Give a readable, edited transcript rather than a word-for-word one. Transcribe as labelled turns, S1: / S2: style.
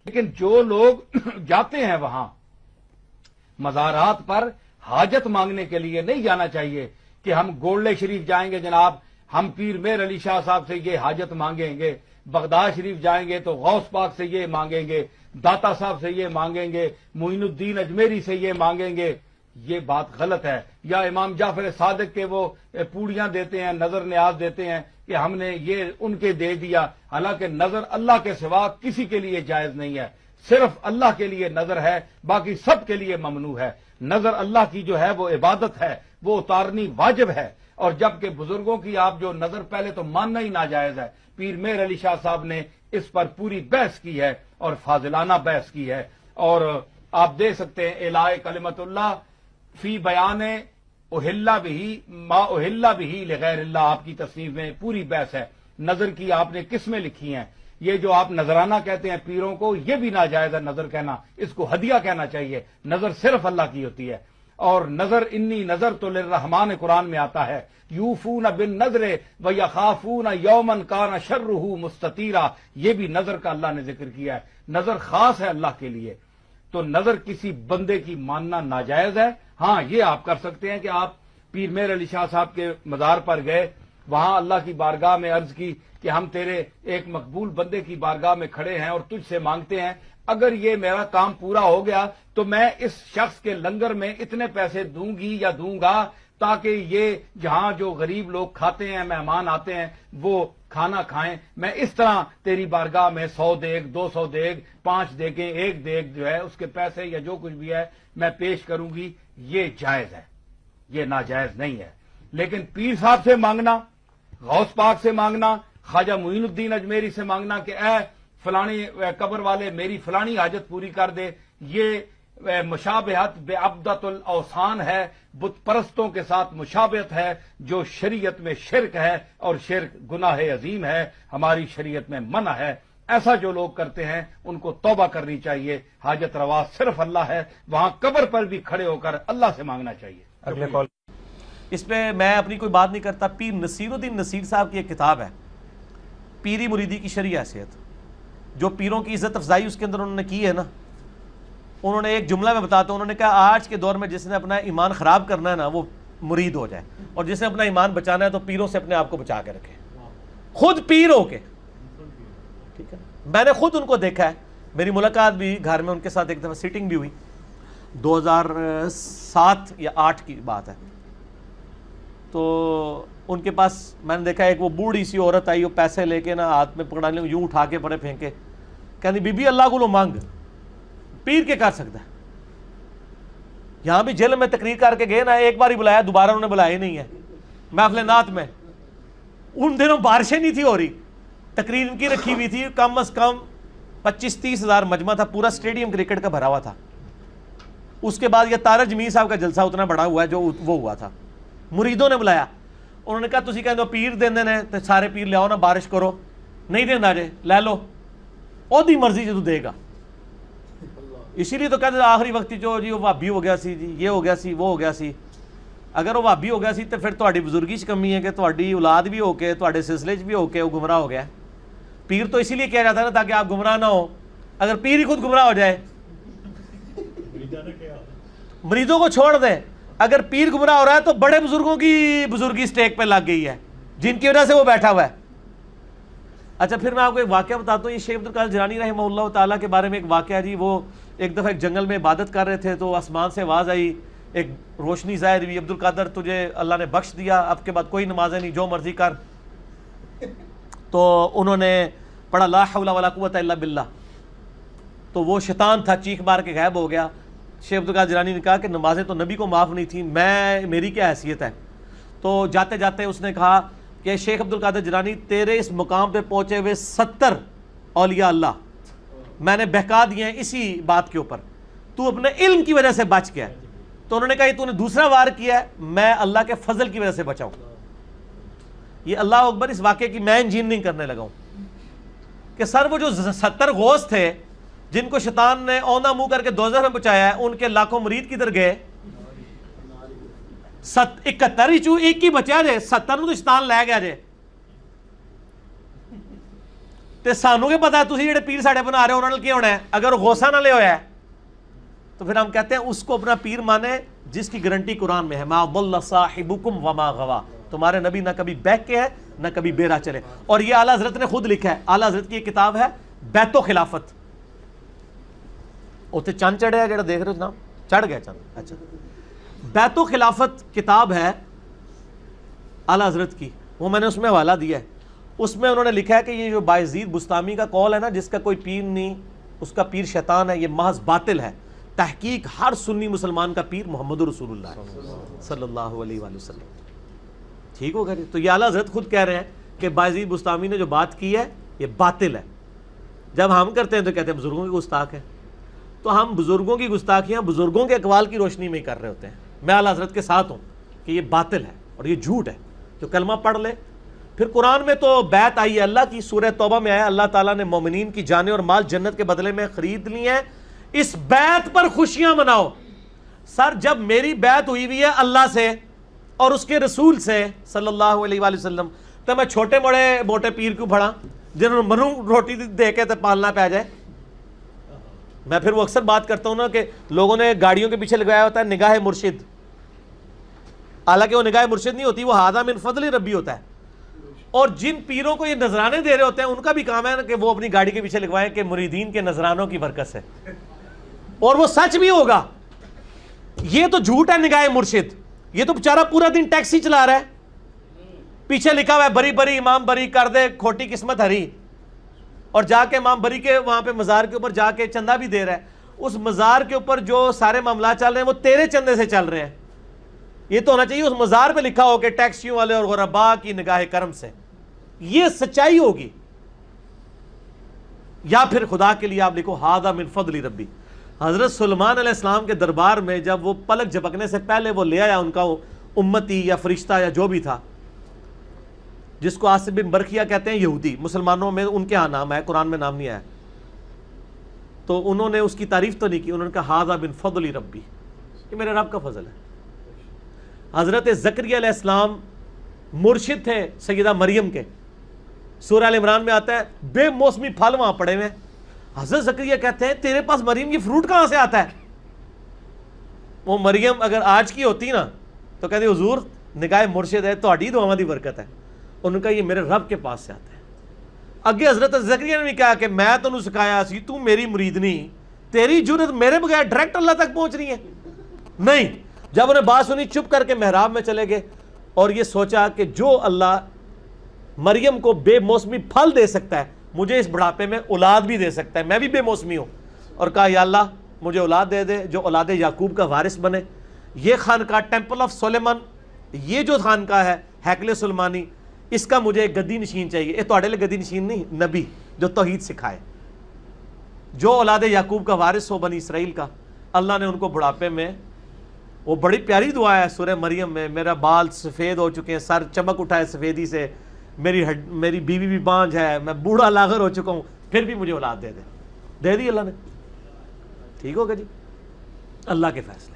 S1: لیکن جو لوگ جاتے ہیں وہاں مزارات پر حاجت مانگنے کے لیے نہیں جانا چاہیے کہ ہم گولڈے شریف جائیں گے جناب، ہم پیر میر علی شاہ صاحب سے یہ حاجت مانگیں گے، بغداد شریف جائیں گے تو غوث پاک سے یہ مانگیں گے، داتا صاحب سے یہ مانگیں گے، معین الدین اجمیری سے یہ مانگیں گے. یہ بات غلط ہے. یا امام جعفر صادق کے وہ پوڑیاں دیتے ہیں، نظر نیاز دیتے ہیں کہ ہم نے یہ ان کے دے دیا، حالانکہ نظر اللہ کے سوا کسی کے لیے جائز نہیں ہے، صرف اللہ کے لیے نظر ہے، باقی سب کے لیے ممنوع ہے. نظر اللہ کی جو ہے وہ عبادت ہے، وہ اتارنی واجب ہے. اور جبکہ بزرگوں کی آپ جو نظر پہلے تو ماننا ہی ناجائز ہے. پیر میر علی شاہ صاحب نے اس پر پوری بحث کی ہے اور فاضلانہ بحث کی ہے. اور آپ دیکھ سکتے ہیں الائے کلمت اللہ فی بیان اہلا بھی ما اہلا بھی لغیر اللہ، آپ کی تصنیف میں پوری بحث ہے. نظر کی آپ نے قسمیں لکھی ہیں. یہ جو آپ نذرانہ کہتے ہیں پیروں کو، یہ بھی ناجائز ہے نظر کہنا، اس کو ہدیہ کہنا چاہیے. نظر صرف اللہ کی ہوتی ہے. اور نظر انی نظر تو للرحمان قرآن میں آتا ہے، یوفون بالنذر ویخافون یوما کان شرہ مستطیرا. یہ بھی نظر کا اللہ نے ذکر کیا ہے. نظر خاص ہے اللہ کے لیے. تو نظر کسی بندے کی ماننا ناجائز ہے. ہاں یہ آپ کر سکتے ہیں کہ آپ پیر میر علی شاہ صاحب کے مزار پر گئے، وہاں اللہ کی بارگاہ میں عرض کی کہ ہم تیرے ایک مقبول بندے کی بارگاہ میں کھڑے ہیں اور تجھ سے مانگتے ہیں، اگر یہ میرا کام پورا ہو گیا تو میں اس شخص کے لنگر میں اتنے پیسے دوں گی یا دوں گا تاکہ یہ جہاں جو غریب لوگ کھاتے ہیں، مہمان آتے ہیں، وہ کھانا کھائیں. میں اس طرح تیری بارگاہ میں 100 دیگ 200 دیگ 5 دیگیں 1 دیگ جو ہے اس کے پیسے یا جو کچھ بھی ہے میں پیش کروں گی. یہ جائز ہے، یہ ناجائز نہیں ہے. لیکن پیر صاحب سے مانگنا، غوث پاک سے مانگنا، خواجہ معین الدین اجمیری سے مانگنا کہ اے فلانی قبر والے میری فلانی حاجت پوری کر دے، یہ مشابہت بے عبدت الاوثان ہے، بت پرستوں کے ساتھ مشابہت ہے، جو شریعت میں شرک ہے اور شرک گناہ عظیم ہے، ہماری شریعت میں منع ہے. ایسا جو لوگ کرتے ہیں ان کو توبہ کرنی چاہیے. حاجت روا صرف اللہ ہے، وہاں قبر پر بھی کھڑے ہو کر اللہ سے مانگنا چاہیے.
S2: اگلے کال. اس پہ میں اپنی کوئی بات نہیں کرتا. پیر نصیر الدین نصیر صاحب کی ایک کتاب ہے پیری مریدی کی شرعی حیثیت، جو پیروں کی عزت افزائی اس کے اندر انہوں نے کی ہے نا. انہوں نے ایک جملہ میں بتاتا ہوں، انہوں نے کہا آج کے دور میں جس نے اپنا ایمان خراب کرنا ہے نا وہ مرید ہو جائے، اور جس نے اپنا ایمان بچانا ہے تو پیروں سے اپنے آپ کو بچا کے رکھے، خود پیر ہو کے. ٹھیک ہے، میں نے خود ان کو دیکھا ہے. میری ملاقات بھی گھر میں ان کے ساتھ ایک دفعہ سیٹنگ بھی ہوئی، 2007 یا 8 کی بات ہے. تو ان کے پاس میں نے دیکھا ایک وہ بوڑھی سی عورت آئی، وہ پیسے لے کے نا ہاتھ میں پکڑا لیں، یوں اٹھا کے بڑے پھینکے، کہنی بی بی اللہ کو لو مانگ، پیر کے کر سکتا ہے. یہاں بھی جیل میں تقریر کر کے گئے نا، ایک بار ہی بلایا، دوبارہ انہوں نے بلایا ہی نہیں ہے. محفل نعت میں ان دنوں بارشیں نہیں تھی ہو رہی، تقریر ان کی رکھی ہوئی تھی، کم از کم 25-30 ہزار مجمع تھا، پورا اسٹیڈیم کرکٹ کا بھرا ہوا تھا. اس کے بعد یہ تارا جمیل صاحب کا جلسہ اتنا بڑا ہوا ہے جو وہ ہوا تھا. مریدوں نے بلایا، انہوں نے کہا تسی کہندے ہو پیر دیندے نے تے سارے پیر لے آؤ نا، بارش کرو. نہیں دینا جے لے لو، اودی مرضی جو دے گا. اسی لیے تو کہتے آخری وقت جو جی وہ بھابی ہو گیا سی، جی یہ ہو گیا سی، وہ ہو گیا سی. اگر وہ بھابی ہو گیا سی تو پھر تہاڈی بزرگی چ کمی ہے کہ تہاڈی اولاد بھی ہو کے تہاڈے سلسلے چ بھی ہو کے وہ گمراہ ہو گیا. پیر تو اسی لیے کیا جاتا ہے نا تاکہ آپ گمراہ نہ ہو. اگر پیر ہی خود گمراہ ہو جائے، مریدوں کو چھوڑ دیں. اگر پیر گمراہ ہو رہا ہے تو بڑے بزرگوں کی بزرگی سٹیک پہ لگ گئی ہے جن کی وجہ سے وہ بیٹھا ہوا ہے. اچھا پھر میں آپ کو ایک واقعہ بتاتا ہوں. یہ شیخ عبدالقادر جیلانی رحمہ اللہ تعالیٰ کے بارے میں ایک واقعہ ہے جی. وہ ایک دفعہ ایک جنگل میں عبادت کر رہے تھے تو آسمان سے آواز آئی، ایک روشنی ظاہر ہوئی، عبدالقادر تجھے اللہ نے بخش دیا، اب کے بعد کوئی نمازیں نہیں، جو مرضی کر. تو انہوں نے پڑھا لا حول ولا قوت الا باللہ، تو وہ شیطان تھا چیخ مار کے غائب ہو گیا. شیخ عبدالقادر جیلانی نے کہا کہ نمازیں تو نبی کو معاف نہیں تھیں، میری کیا حیثیت ہے. تو جاتے جاتے اس نے کہا کہ شیخ عبدالقادر جیلانی تیرے اس مقام پہ پہنچے ہوئے 70 اولیاء اللہ میں نے بہکا دیے ہیں اسی بات کے اوپر، تو اپنے علم کی وجہ سے بچ گیا. تو انہوں نے کہا یہ تو نے دوسرا وار کیا ہے، میں اللہ کے فضل کی وجہ سے بچا ہوں. یہ اللہ اکبر اس واقعے کی میں انجین نہیں کرنے لگا ہوں کہ سر وہ جو 70 غوث تھے جن کو شیطان نے اوندھا منہ کر کے دوزخ میں پہنچایا ہے، ان کے لاکھوں مرید کدھر گئے؟ 71 ہی ایک ہی بچا جائے، 70 تو شیطان لے گیا جائے. تے سانو کے پتا ہے تسی جڑے پیر ساڈے بنا رہے ہو انہاں نال کی ہونا ہے؟ اگر غوثہ نہ لے ہویا ہے تو پھر ہم کہتے ہیں اس کو اپنا پیر مانے جس کی گارنٹی قرآن میں ہے، ما ضل صاحبکم وما غوا، تمہارے نبی نہ کبھی بہک کے ہے نہ کبھی بیرا چلے. اور یہ اعلیٰ حضرت نے خود لکھا ہے، اعلیٰ حضرت کی ایک کتاب ہے بیت و خلافت. اوتے چند چڑھے جڑا دیکھ رہے ہو جناب، چڑھ گیا چند. اچھا، بیت و خلافت کتاب ہے اعلیٰ حضرت کی، وہ میں نے اس میں حوالہ دیا ہے. اس میں انہوں نے لکھا ہے کہ یہ جو بایزید بستامی کا قول ہے نا، جس کا کوئی پیر نہیں، اس کا پیر شیطان ہے، یہ محض باطل ہے. تحقیق ہر سنی مسلمان کا پیر محمد رسول اللہ صلی اللہ علیہ وآلہ وسلم. ٹھیک ہوگا جی. تو یہ اعلیٰ حضرت خود کہہ رہے ہیں کہ بایزید بستامی نے جو بات کی ہے یہ باطل ہے. جب ہم کرتے ہیں تو کہتے ہیں بزرگوں کی گستاخ ہے. تو ہم بزرگوں کی گستاخیاں بزرگوں کے اقوال کی روشنی میں ہی کر رہے ہوتے ہیں. میں اعلیٰ حضرت کے ساتھ ہوں کہ یہ باطل ہے اور یہ جھوٹ ہے. جو کلمہ پڑھ لے. پھر قرآن میں تو بیعت آئی ہے اللہ کی، سورہ توبہ میں آیا اللہ تعالیٰ نے مومنین کی جانیں اور مال جنت کے بدلے میں خرید لی ہیں، اس بیعت پر خوشیاں مناؤ. سر جب میری بیعت ہوئی ہوئی ہے اللہ سے اور اس کے رسول سے صلی اللہ علیہ وآلہ وسلم، تو میں چھوٹے موٹے پیر کیوں پڑھا جنہوں نے منو روٹی دے کے تو پالنا پہ جائے. میں پھر وہ اکثر بات کرتا ہوں نا کہ لوگوں نے گاڑیوں کے پیچھے لگایا ہوتا ہے نگاہ مرشد، حالانکہ وہ نگاہ مرشد نہیں ہوتی، وہ ھذا من فضل ربی ہوتا ہے. اور جن پیروں کو یہ نذرانے دے رہے ہوتے ہیں ان کا بھی کام ہے کہ وہ اپنی گاڑی کے پیچھے لگوائیں کہ مریدین کے نذرانوں کی برکت سے، اور وہ سچ بھی ہوگا. یہ تو جھوٹ ہے نگاہ مرشد. یہ تو بیچارہ پورا دن ٹیکسی چلا رہا ہے، پیچھے لکھا ہوا ہے بری بری امام بری کر دے کھوٹی قسمت ہری، اور جا کے امام بری کے وہاں پہ مزار کے اوپر جا کے چندہ بھی دے رہا ہے. اس مزار کے اوپر جو سارے معاملات چل رہے ہیں وہ تیرے چندے سے چل رہے ہیں. یہ تو ہونا چاہیے اس مزار پہ لکھا ہو کہ ٹیکسیوں والے اور غربا کی نگاہ کرم سے. یہ سچائی ہوگی. یا پھر خدا کے لیے آپ لکھو ھذا من فضل ربی. حضرت سلیمان علیہ السلام کے دربار میں جب وہ پلک جھپکنے سے پہلے وہ لے آیا ان کا وہ امتی یا فرشتہ یا جو بھی تھا، جس کو آصف بن برخیہ کہتے ہیں یہودی، مسلمانوں میں ان کے ہاں نام ہے، قرآن میں نام نہیں آیا. تو انہوں نے اس کی تعریف تو نہیں کی، انہوں نے کہا ھذا من فضل ربی، یہ میرے رب کا فضل ہے. حضرت زکریا علیہ السلام مرشد تھے سیدہ مریم کے. سورہ ال عمران میں آتا ہے بے موسمی پھل وہاں پڑے ہوئے. حضرت زکریا کہتے ہیں تیرے پاس مریم یہ فروٹ کہاں سے آتا ہے؟ وہ مریم اگر آج کی ہوتی نا تو کہتے حضور نگاہ مرشد ہے، تہاڈی دعاواں دی برکت ہے. انہوں نے کہا یہ میرے رب کے پاس سے آتا ہے. اگے حضرت زکریا نے بھی کہا کہ میں تینوں سکھایا سی، تو میری مرید نہیں، تیری جرت میرے بغیر ڈائریکٹ اللہ تک پہنچ رہی ہے. نہیں. جب انہیں بات سنی چپ کر کے محراب میں چلے گئے اور یہ سوچا کہ جو اللہ مریم کو بے موسمی پھل دے سکتا ہے مجھے اس بڑھاپے میں اولاد بھی دے سکتا ہے، میں بھی بے موسمی ہوں. اور کہا یا اللہ مجھے اولاد دے دے جو اولاد یعقوب کا وارث بنے. یہ خانقاہ ٹیمپل آف سلیمان، یہ جو خانقاہ ہے ہیکل سلمانی، اس کا مجھے ایک گدی نشین چاہیے. یہ تہاڈے لیے گدی نشین نہیں، نبی جو توحید سکھائے، جو اولاد یعقوب کا وارث ہو بنی اسرائیل کا. اللہ نے ان کو بڑھاپے میں، وہ بڑی پیاری دعا ہے سورہ مریم میں، میرا بال سفید ہو چکے ہیں، سر چمک اٹھا ہے سفیدی سے، میری بیوی بھی بانجھ ہے، میں بوڑھا لاغر ہو چکا ہوں، پھر بھی مجھے اولاد دے دی اللہ نے. ٹھیک ہوگا جی، اللہ کے فیصلے.